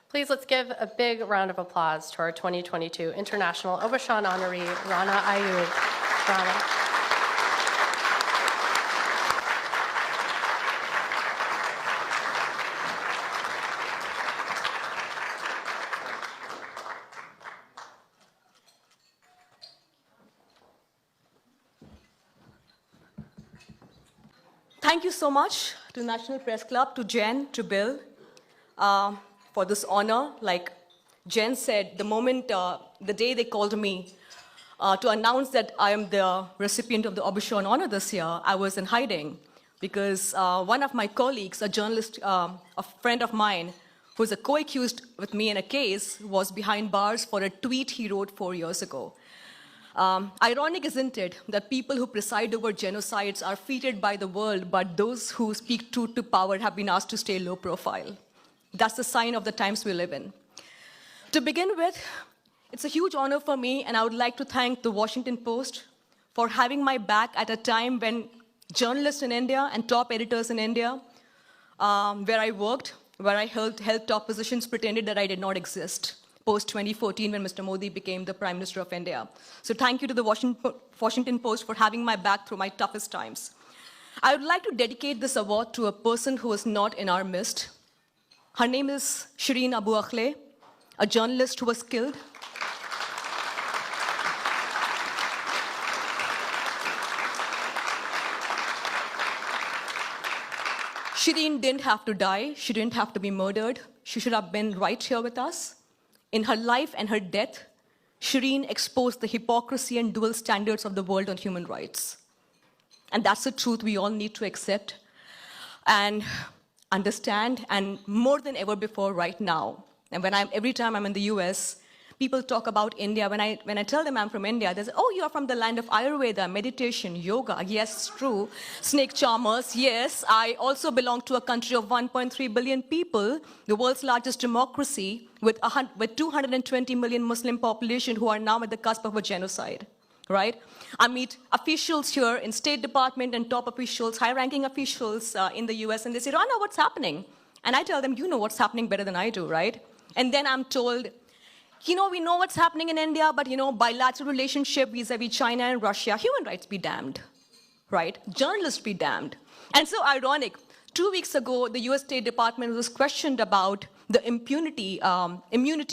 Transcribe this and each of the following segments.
Please let's give a big round of applause to our 2022 International Aubuchon honoree, Rana Ayyub. Rana. Thank you so much to National Press Club, to Jen, to Bill, for this honor. Like Jen said, the day they called me to announce that I am the recipient of the Aubuchon honor this year, I was in hiding because one of my colleagues, a journalist, a friend of mine, who's a co-accused with me in a case, was behind bars for a tweet he wrote 4 years ago. Ironic, isn't it, that people who preside over genocides are feted by the world, but those who speak truth to power have been asked to stay low profile. That's the sign of the times we live in. To begin with, it's a huge honor for me, and I would like to thank the Washington Post for having my back at a time when journalists in India and top editors in India, where I worked, where I held top positions, pretended that I did not exist. Post-2014, when Mr. Modi became the Prime Minister of India. So thank you to the Washington Post for having my back through my toughest times. I would like to dedicate this award to a person who is not in our midst. Her name is Shireen Abu Akleh, a journalist who was killed. Shireen didn't have to die. She didn't have to be murdered. She should have been right here with us. In her life and her death, Shireen exposed the hypocrisy and dual standards of the world on human rights. And that's the truth we all need to accept and understand, and more than ever before right now. And every time I'm in the US, people talk about India. When I tell them I'm from India, they say, oh, you're from the land of Ayurveda, meditation, yoga. Yes, true. Snake charmers, yes. I also belong to a country of 1.3 billion people, the world's largest democracy, with 220 million Muslim population who are now at the cusp of a genocide, right? I meet officials here in State Department and top officials, high-ranking officials in the US, and they say, Rana, what's happening? And I tell them, you know what's happening better than I do, right? And then I'm told, we know what's happening in India, but bilateral relationship vis-a-vis China and Russia, human rights be damned, right? Journalists be damned. And so ironic, 2 weeks ago, the US State Department was questioned about the immunity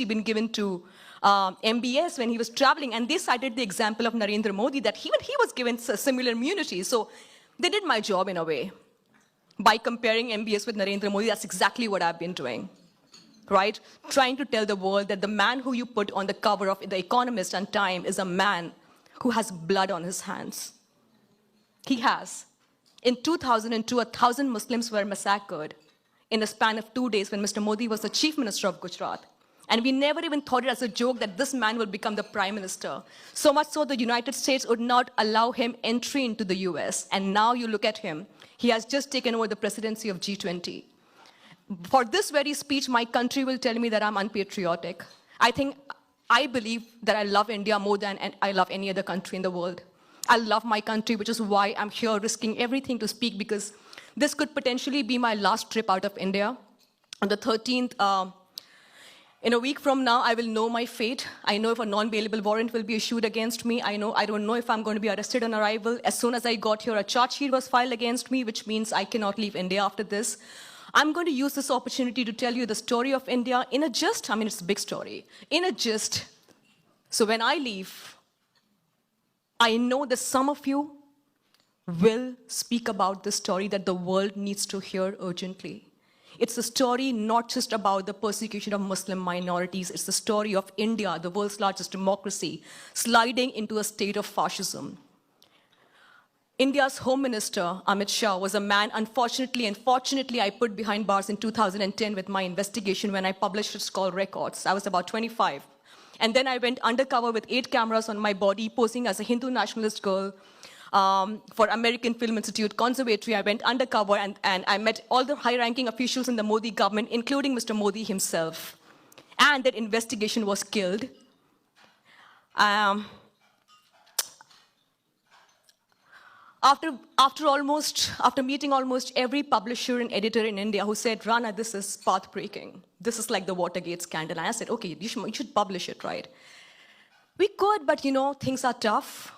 being given to MBS when he was traveling, and they cited the example of Narendra Modi, that even he was given similar immunity. So they did my job in a way. By comparing MBS with Narendra Modi, that's exactly what I've been doing. Right? Trying to tell the world that the man who you put on the cover of The Economist and Time is a man who has blood on his hands. He has. In 2002, 1,000 Muslims were massacred in a span of 2 days when Mr. Modi was the Chief Minister of Gujarat. And we never even thought it as a joke that this man will become the Prime Minister. So much so the United States would not allow him entry into the US. And now you look at him. He has just taken over the presidency of G20. For this very speech, my country will tell me that I'm unpatriotic. I believe that I love India more than I love any other country in the world. I love my country, which is why I'm here risking everything to speak, because this could potentially be my last trip out of India. On the 13th, in a week from now, I will know my fate. I know if a non-bailable warrant will be issued against me. I don't know if I'm going to be arrested on arrival. As soon as I got here, a charge sheet was filed against me, which means I cannot leave India after this. I'm going to use this opportunity to tell you the story of India in a gist. It's a big story. In a gist. So when I leave, I know that some of you will speak about this story that the world needs to hear urgently. It's a story not just about the persecution of Muslim minorities. It's the story of India, the world's largest democracy, sliding into a state of fascism. India's Home Minister, Amit Shah, was a man, unfortunately and fortunately, I put behind bars in 2010 with my investigation when I published its called Records. I was about 25. And then I went undercover with 8 cameras on my body, posing as a Hindu nationalist girl for American Film Institute Conservatory. I went undercover and I met all the high-ranking officials in the Modi government, including Mr. Modi himself. And that investigation was killed. After meeting almost every publisher and editor in India who said, Rana, this is path-breaking. This is like the Watergate scandal. And I said, okay, you should publish it, right? We could, but things are tough.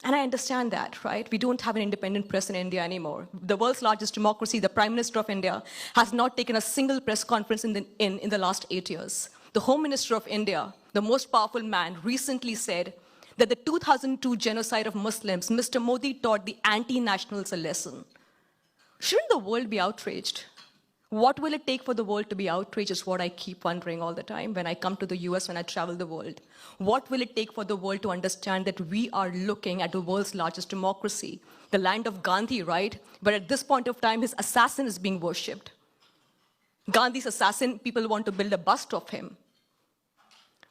And I understand that, right? We don't have an independent press in India anymore. The world's largest democracy, the Prime Minister of India, has not taken a single press conference in the last 8 years. The Home Minister of India, the most powerful man, recently said that the 2002 genocide of Muslims, Mr. Modi taught the anti-nationals a lesson. Shouldn't the world be outraged? What will it take for the world to be outraged is what I keep wondering all the time when I come to the US, when I travel the world. What will it take for the world to understand that we are looking at the world's largest democracy, the land of Gandhi, right? But at this point of time, his assassin is being worshipped. Gandhi's assassin, people want to build a bust of him.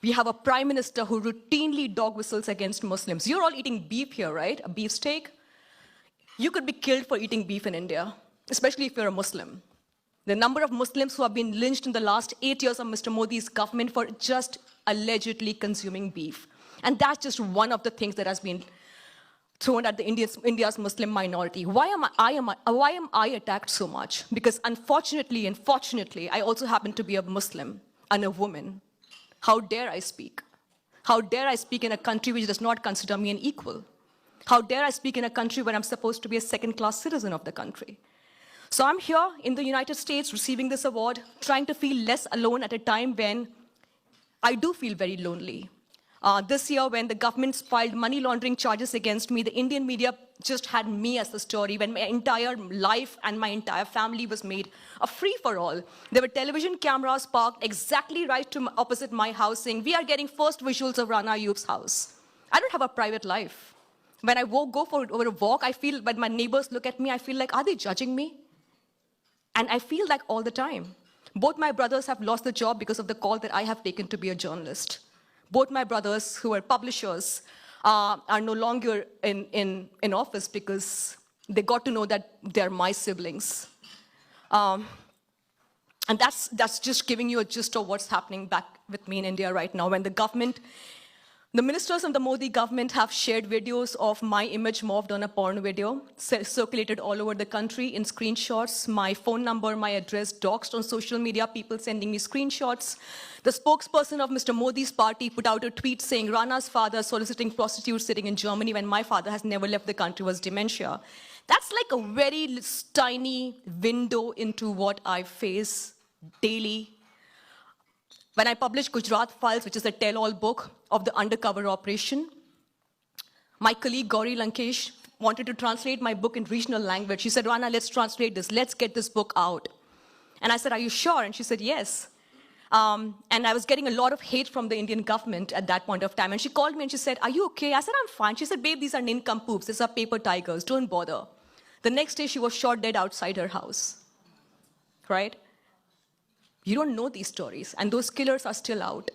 We have a prime minister who routinely dog whistles against Muslims. You're all eating beef here, right? A beef steak? You could be killed for eating beef in India, especially if you're a Muslim. The number of Muslims who have been lynched in the last 8 years of Mr. Modi's government for just allegedly consuming beef. And that's just one of the things that has been thrown at India's Muslim minority. Why am I attacked so much? Because unfortunately and fortunately, I also happen to be a Muslim and a woman. How dare I speak? How dare I speak in a country which does not consider me an equal? How dare I speak in a country where I'm supposed to be a second-class citizen of the country? So I'm here in the United States receiving this award, trying to feel less alone at a time when I do feel very lonely. This year, when the government filed money laundering charges against me, the Indian media just had me as the story, when my entire life and my entire family was made a free-for-all. There were television cameras parked exactly right opposite my house saying, we are getting first visuals of Rana Ayyub's house. I don't have a private life. When I go for a walk, I feel, when my neighbors look at me, I feel like, are they judging me? And I feel like all the time. Both my brothers have lost the job because of the call that I have taken to be a journalist. Both my brothers, who are publishers, are no longer in office because they got to know that they're my siblings. And that's just giving you a gist of what's happening back with me in India right now, when the ministers of the Modi government have shared videos of my image morphed on a porn video, circulated all over the country in screenshots, my phone number, my address, doxed on social media, people sending me screenshots. The spokesperson of Mr. Modi's party put out a tweet saying Rana's father soliciting prostitutes sitting in Germany when my father has never left the country was dementia. That's like a very tiny window into what I face daily. When I published Gujarat Files, which is a tell-all book of the undercover operation, my colleague Gauri Lankesh wanted to translate my book in regional language. She said, Rana, let's translate this. Let's get this book out. And I said, are you sure? And she said, yes. And I was getting a lot of hate from the Indian government at that point of time. And she called me and she said, are you okay? I said, I'm fine. She said, babe, these are nincompoops. These are paper tigers. Don't bother. The next day, she was shot dead outside her house. Right? You don't know these stories, and those killers are still out.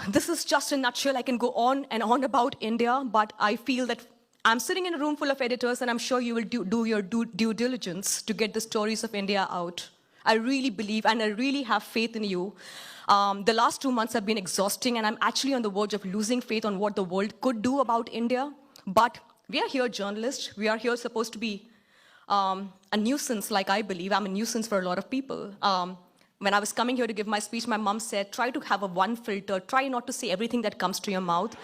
This is just a nutshell. I can go on and on about India, but I feel that I'm sitting in a room full of editors, and I'm sure you will do your due diligence to get the stories of India out. I really believe, and I really have faith in you. The last 2 months have been exhausting, and I'm actually on the verge of losing faith on what the world could do about India. But we are here journalists. We are here supposed to be a nuisance, like I believe. I'm a nuisance for a lot of people. When I was coming here to give my speech, my mom said, try to have one filter. Try not to say everything that comes to your mouth.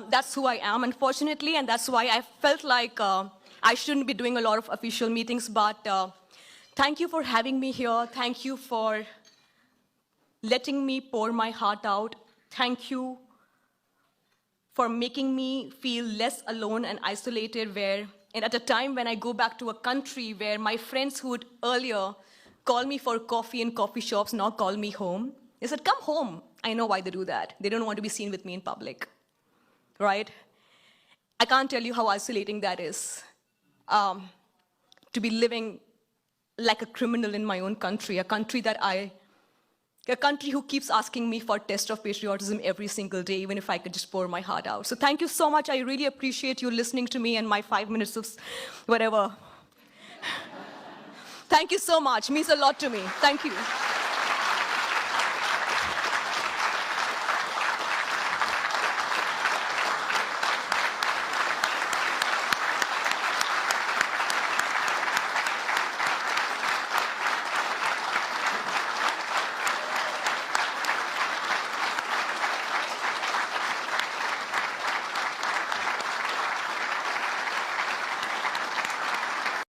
That's who I am, unfortunately, and that's why I felt like I shouldn't be doing a lot of official meetings, but thank you for having me here. Thank you for letting me pour my heart out. Thank you for making me feel less alone and isolated, and at a time when I go back to a country where my friends who would earlier call me for coffee in coffee shops now call me home. They said, come home. I know why they do that. They don't want to be seen with me in public, right? I can't tell you how isolating that is, to be living like a criminal in my own country, a country who keeps asking me for a test of patriotism every single day, even if I could just pour my heart out. So thank you so much. I really appreciate you listening to me and my 5 minutes of whatever. Thank you so much. It means a lot to me. Thank you.